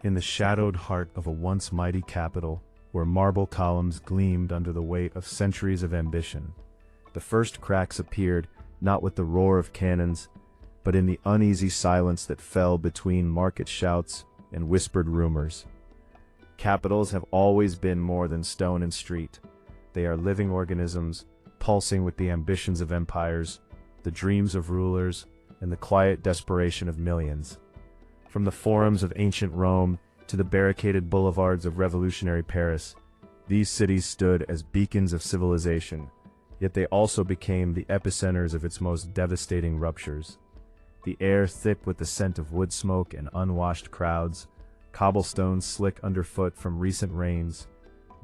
In the shadowed heart of a once mighty capital, where marble columns gleamed under the weight of centuries of ambition, the first cracks appeared not with the roar of cannons, but in the uneasy silence that fell between market shouts and whispered rumors. Capitals have always been more than stone and street. They are living organisms, pulsing with the ambitions of empires, the dreams of rulers, and the quiet desperation of millions. From the forums of ancient Rome to the barricaded boulevards of revolutionary Paris, these cities stood as beacons of civilization, yet they also became the epicenters of its most devastating ruptures. The air thick with the scent of wood smoke and unwashed crowds, cobblestones slick underfoot from recent rains,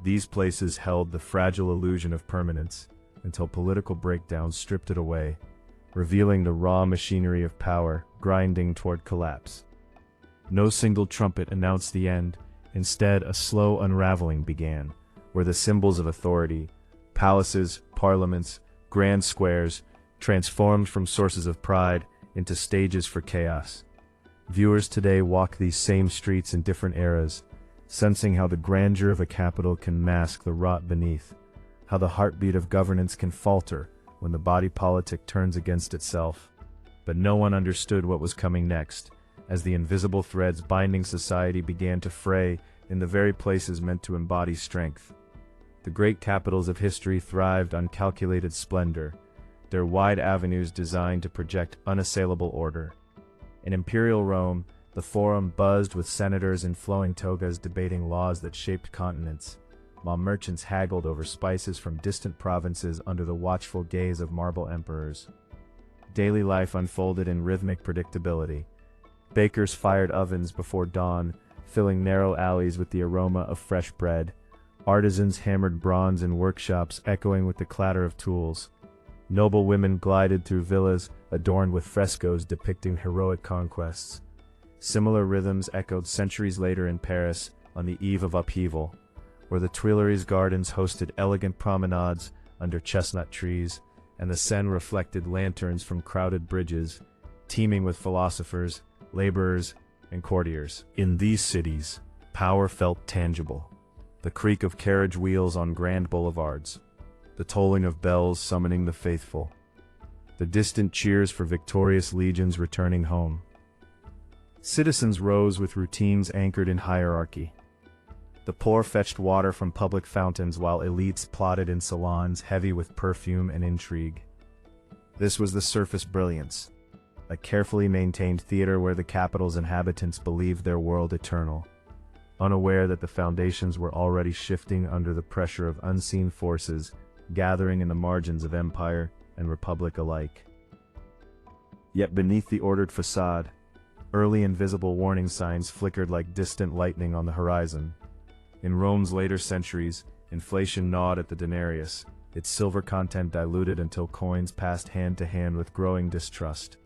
these places held the fragile illusion of permanence until political breakdowns stripped it away, revealing the raw machinery of power grinding toward collapse. No single trumpet announced the end. Instead, a slow unraveling began, where the symbols of authority, palaces, parliaments, grand squares, transformed from sources of pride into stages for chaos. Viewers today walk these same streets in different eras, sensing how the grandeur of a capital can mask the rot beneath, how the heartbeat of governance can falter when the body politic turns against itself. But no one understood what was coming next, as the invisible threads binding society began to fray in the very places meant to embody strength. The great capitals of history thrived on calculated splendor, their wide avenues designed to project unassailable order. In imperial Rome, the forum buzzed with senators in flowing togas debating laws that shaped continents, while merchants haggled over spices from distant provinces under the watchful gaze of marble emperors. Daily life unfolded in rhythmic predictability. Bakers fired ovens before dawn, filling narrow alleys with the aroma of fresh bread. Artisans hammered bronze in workshops echoing with the clatter of tools. Noble women glided through villas adorned with frescoes depicting heroic conquests. Similar rhythms echoed centuries later in Paris on the eve of upheaval, where the Tuileries gardens hosted elegant promenades under chestnut trees, and the Seine reflected lanterns from crowded bridges, teeming with philosophers, laborers, and courtiers. In these cities, power felt tangible. The creak of carriage wheels on grand boulevards, the tolling of bells summoning the faithful, the distant cheers for victorious legions returning home. Citizens rose with routines anchored in hierarchy. The poor fetched water from public fountains while elites plotted in salons heavy with perfume and intrigue. This was the surface brilliance, a carefully maintained theater where the capital's inhabitants believed their world eternal, unaware that the foundations were already shifting under the pressure of unseen forces gathering in the margins of empire and republic alike. Yet beneath the ordered facade, early invisible warning signs flickered like distant lightning on the horizon. In Rome's later centuries, inflation gnawed at the denarius, its silver content diluted until coins passed hand to hand with growing distrust.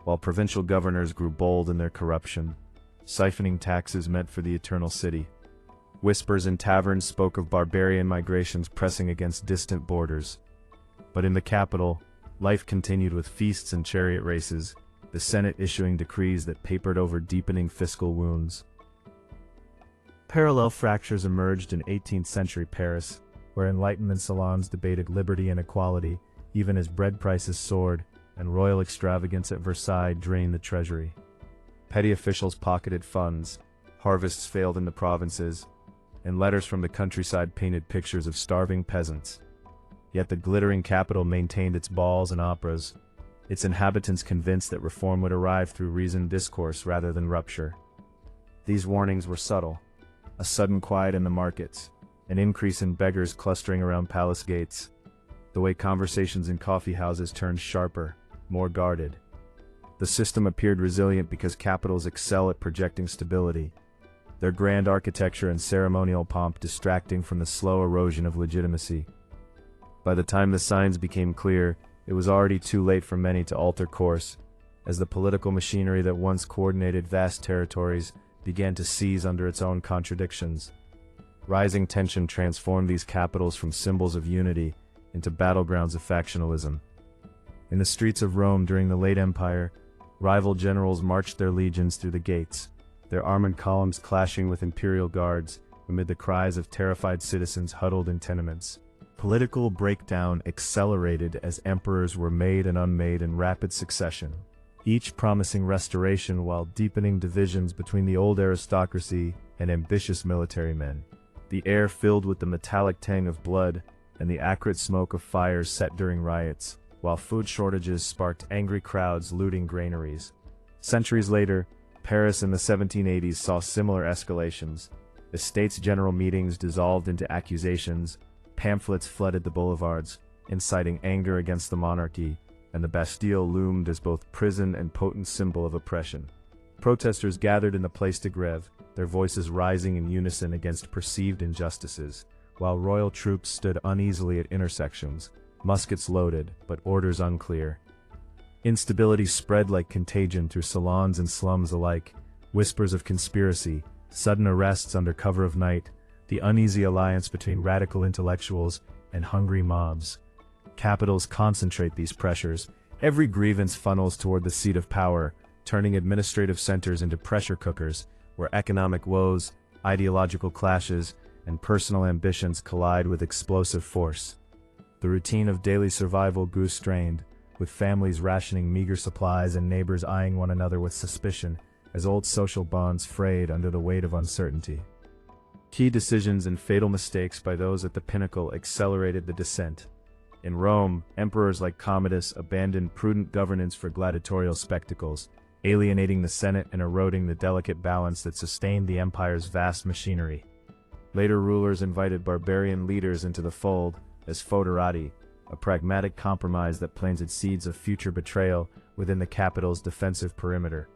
While provincial governors grew bold in their corruption, siphoning taxes meant for the eternal city. Whispers in taverns spoke of barbarian migrations pressing against distant borders. But in the capital, life continued with feasts and chariot races, the Senate issuing decrees that papered over deepening fiscal wounds. Parallel fractures emerged in 18th century Paris, where Enlightenment salons debated liberty and equality, even as bread prices soared and royal extravagance at Versailles drained the treasury. Petty officials pocketed funds, harvests failed in the provinces, and letters from the countryside painted pictures of starving peasants. Yet the glittering capital maintained its balls and operas, its inhabitants convinced that reform would arrive through reasoned discourse rather than rupture. These warnings were subtle: a sudden quiet in the markets, an increase in beggars clustering around palace gates, the way conversations in coffee houses turned sharper, more guarded. The system appeared resilient because capitals excel at projecting stability, their grand architecture and ceremonial pomp distracting from the slow erosion of legitimacy. By the time the signs became clear, it was already too late for many to alter course, as the political machinery that once coordinated vast territories began to seize under its own contradictions. Rising tension transformed these capitals from symbols of unity into battlegrounds of factionalism. In the streets of Rome during the late Empire, rival generals marched their legions through the gates, their armored columns clashing with imperial guards amid the cries of terrified citizens huddled in tenements. Political breakdown accelerated as emperors were made and unmade in rapid succession, each promising restoration while deepening divisions between the old aristocracy and ambitious military men. The air filled with the metallic tang of blood and the acrid smoke of fires set during riots, while food shortages sparked angry crowds looting granaries. Centuries later, Paris in the 1780s saw similar escalations. The states' general meetings dissolved into accusations, pamphlets flooded the boulevards, inciting anger against the monarchy, and the Bastille loomed as both prison and potent symbol of oppression. Protesters gathered in the Place de Grève, their voices rising in unison against perceived injustices, while royal troops stood uneasily at intersections, muskets loaded, but orders unclear. Instability spread like contagion through salons and slums alike, whispers of conspiracy, sudden arrests under cover of night, the uneasy alliance between radical intellectuals and hungry mobs. Capitals concentrate these pressures. Every grievance funnels toward the seat of power, turning administrative centers into pressure cookers, where economic woes, ideological clashes, and personal ambitions collide with explosive force. The routine of daily survival grew strained, with families rationing meager supplies and neighbors eyeing one another with suspicion as old social bonds frayed under the weight of uncertainty. Key decisions and fatal mistakes by those at the pinnacle accelerated the descent. In Rome, emperors like Commodus abandoned prudent governance for gladiatorial spectacles, alienating the Senate and eroding the delicate balance that sustained the empire's vast machinery. Later rulers invited barbarian leaders into the fold, as foederati, a pragmatic compromise that planted seeds of future betrayal within the capital's defensive perimeter.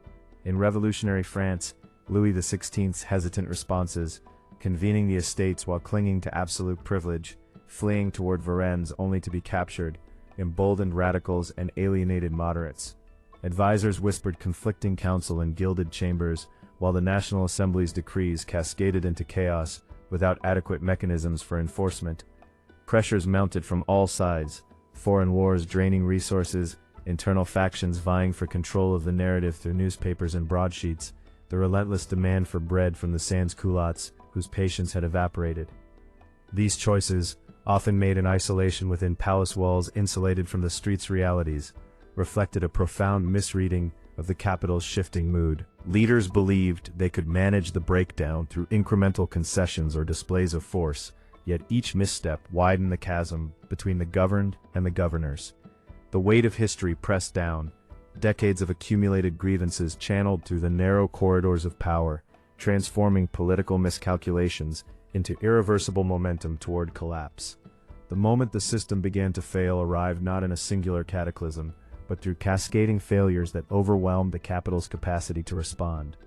In revolutionary France, Louis XVI's hesitant responses, convening the estates while clinging to absolute privilege, fleeing toward Varennes only to be captured, emboldened radicals and alienated moderates. Advisors whispered conflicting counsel in gilded chambers, while the National Assembly's decrees cascaded into chaos without adequate mechanisms for enforcement. Pressures mounted from all sides, foreign wars draining resources, internal factions vying for control of the narrative through newspapers and broadsheets, the relentless demand for bread from the sans-culottes, whose patience had evaporated. These choices, often made in isolation within palace walls insulated from the street's realities, reflected a profound misreading of the capital's shifting mood. Leaders believed they could manage the breakdown through incremental concessions or displays of force, yet each misstep widened the chasm between the governed and the governors. The weight of history pressed down, decades of accumulated grievances channeled through the narrow corridors of power, transforming political miscalculations into irreversible momentum toward collapse. The moment the system began to fail arrived not in a singular cataclysm, but through cascading failures that overwhelmed the capital's capacity to respond.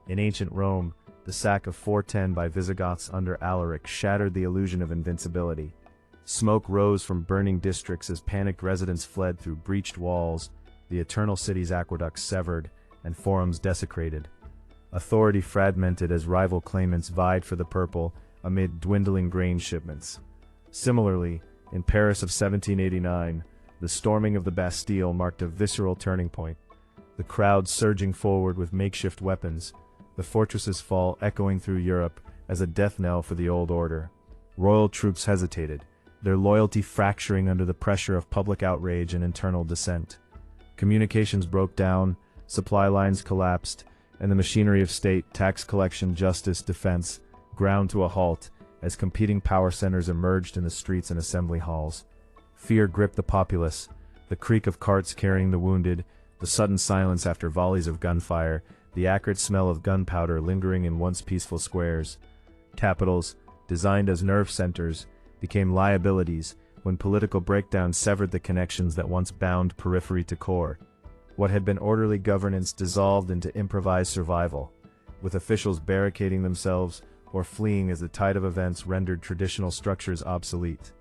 In ancient Rome, the sack of 410 by Visigoths under Alaric shattered the illusion of invincibility. Smoke rose from burning districts as panicked residents fled through breached walls, the eternal city's aqueducts severed, and forums desecrated. Authority fragmented as rival claimants vied for the purple amid dwindling grain shipments. Similarly, in Paris of 1789, the storming of the Bastille marked a visceral turning point. The crowd surging forward with makeshift weapons, the fortress's fall echoing through Europe as a death knell for the old order. Royal troops hesitated, their loyalty fracturing under the pressure of public outrage and internal dissent. Communications broke down, supply lines collapsed, and the machinery of state, tax collection, justice, defense, ground to a halt as competing power centers emerged in the streets and assembly halls. Fear gripped the populace, the creak of carts carrying the wounded, the sudden silence after volleys of gunfire, the acrid smell of gunpowder lingering in once peaceful squares. Capitals, designed as nerve centers, became liabilities when political breakdown severed the connections that once bound periphery to core. What had been orderly governance dissolved into improvised survival, with officials barricading themselves or fleeing as the tide of events rendered traditional structures obsolete.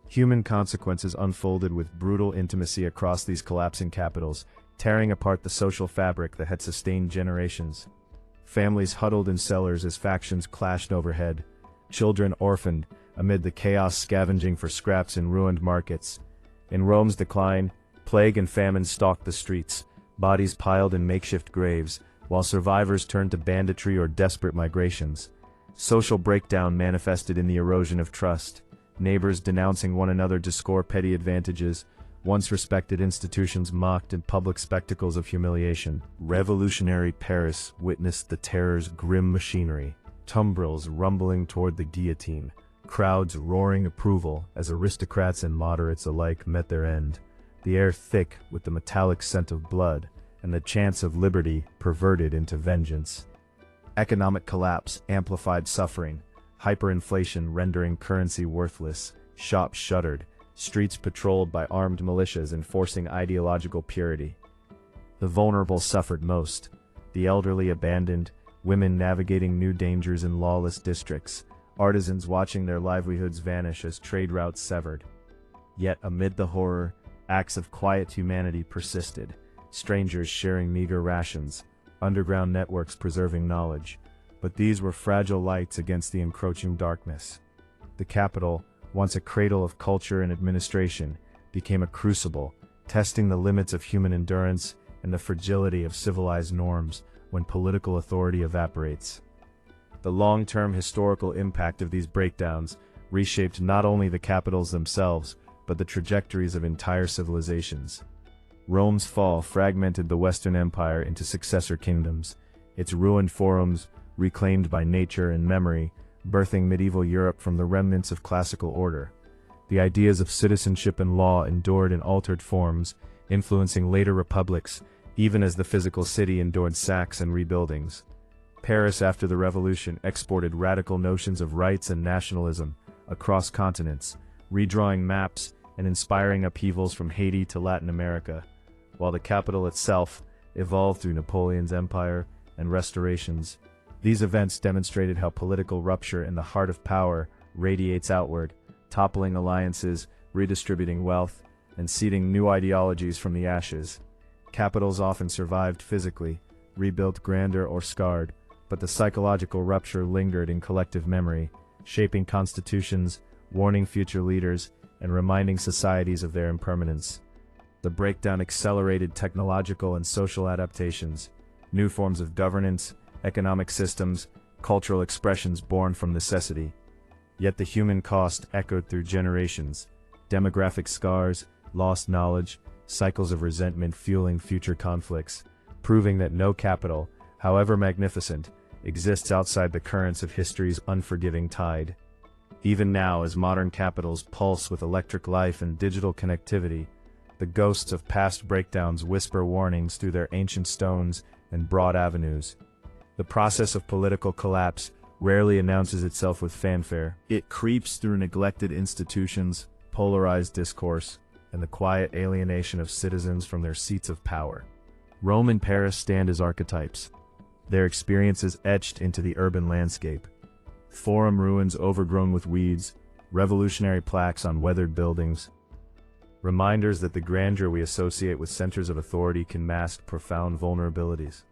Human consequences unfolded with brutal intimacy across these collapsing capitals, tearing apart the social fabric that had sustained generations. Families huddled in cellars as factions clashed overhead, children orphaned amid the chaos scavenging for scraps in ruined markets. In Rome's decline, plague and famine stalked the streets, bodies piled in makeshift graves, while survivors turned to banditry or desperate migrations. Social breakdown manifested in the erosion of trust, neighbors denouncing one another to score petty advantages, once respected institutions mocked in public spectacles of humiliation. Revolutionary Paris witnessed the terror's grim machinery, tumbrils rumbling toward the guillotine, crowds roaring approval as aristocrats and moderates alike met their end, the air thick with the metallic scent of blood, and the chance of liberty perverted into vengeance. Economic collapse amplified suffering, hyperinflation rendering currency worthless, shops shuttered, streets patrolled by armed militias enforcing ideological purity. The vulnerable suffered most, the elderly abandoned, women navigating new dangers in lawless districts, artisans watching their livelihoods vanish as trade routes severed. Yet amid the horror, acts of quiet humanity persisted, strangers sharing meager rations, underground networks preserving knowledge, but these were fragile lights against the encroaching darkness. The capital, once a cradle of culture and administration, became a crucible, testing the limits of human endurance and the fragility of civilized norms when political authority evaporates. The long-term historical impact of these breakdowns reshaped not only the capitals themselves, but the trajectories of entire civilizations. Rome's fall fragmented the Western Empire into successor kingdoms, its ruined forums, reclaimed by nature and memory, birthing medieval Europe from the remnants of classical order. The ideas of citizenship and law endured in altered forms, influencing later republics, even as the physical city endured sacks and rebuildings. Paris after the Revolution exported radical notions of rights and nationalism across continents, redrawing maps and inspiring upheavals from Haiti to Latin America, while the capital itself evolved through Napoleon's empire and restorations. These events demonstrated how political rupture in the heart of power radiates outward, toppling alliances, redistributing wealth, and seeding new ideologies from the ashes. Capitals often survived physically, rebuilt grander or scarred, but the psychological rupture lingered in collective memory, shaping constitutions, warning future leaders, and reminding societies of their impermanence. The breakdown accelerated technological and social adaptations, new forms of governance, economic systems, cultural expressions born from necessity. Yet the human cost echoed through generations, demographic scars, lost knowledge, cycles of resentment fueling future conflicts, proving that no capital, however magnificent, exists outside the currents of history's unforgiving tide. Even now, as modern capitals pulse with electric life and digital connectivity, the ghosts of past breakdowns whisper warnings through their ancient stones and broad avenues. The process of political collapse rarely announces itself with fanfare. It creeps through neglected institutions, polarized discourse, and the quiet alienation of citizens from their seats of power. Rome and Paris stand as archetypes, their experiences etched into the urban landscape. Forum ruins overgrown with weeds, revolutionary plaques on weathered buildings. Reminders that the grandeur we associate with centers of authority can mask profound vulnerabilities.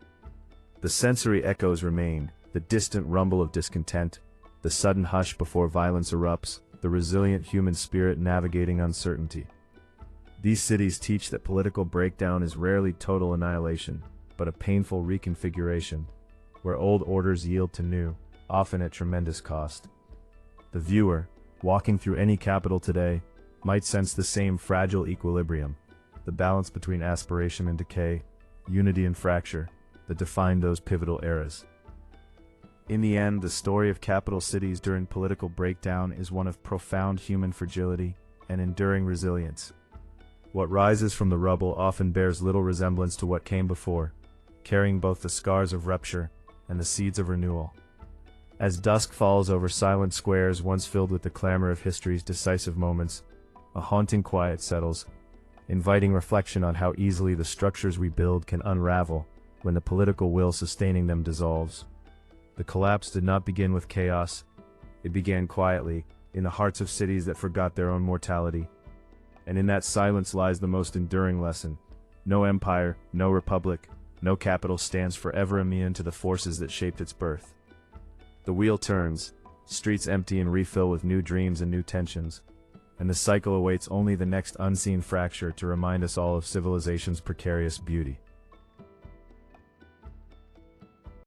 The sensory echoes remain, the distant rumble of discontent, the sudden hush before violence erupts, the resilient human spirit navigating uncertainty. These cities teach that political breakdown is rarely total annihilation, but a painful reconfiguration, where old orders yield to new, often at tremendous cost. The viewer, walking through any capital today, might sense the same fragile equilibrium, the balance between aspiration and decay, unity and fracture, that defined those pivotal eras. In the end, the story of capital cities during political breakdown is one of profound human fragility and enduring resilience. What rises from the rubble often bears little resemblance to what came before, carrying both the scars of rupture and the seeds of renewal. As dusk falls over silent squares once filled with the clamor of history's decisive moments, a haunting quiet settles, inviting reflection on how easily the structures we build can unravel when the political will sustaining them dissolves. The collapse did not begin with chaos. It began quietly, in the hearts of cities that forgot their own mortality. And in that silence lies the most enduring lesson. No empire, no republic, no capital stands forever immune to the forces that shaped its birth. The wheel turns, streets empty and refill with new dreams and new tensions, and the cycle awaits only the next unseen fracture to remind us all of civilization's precarious beauty.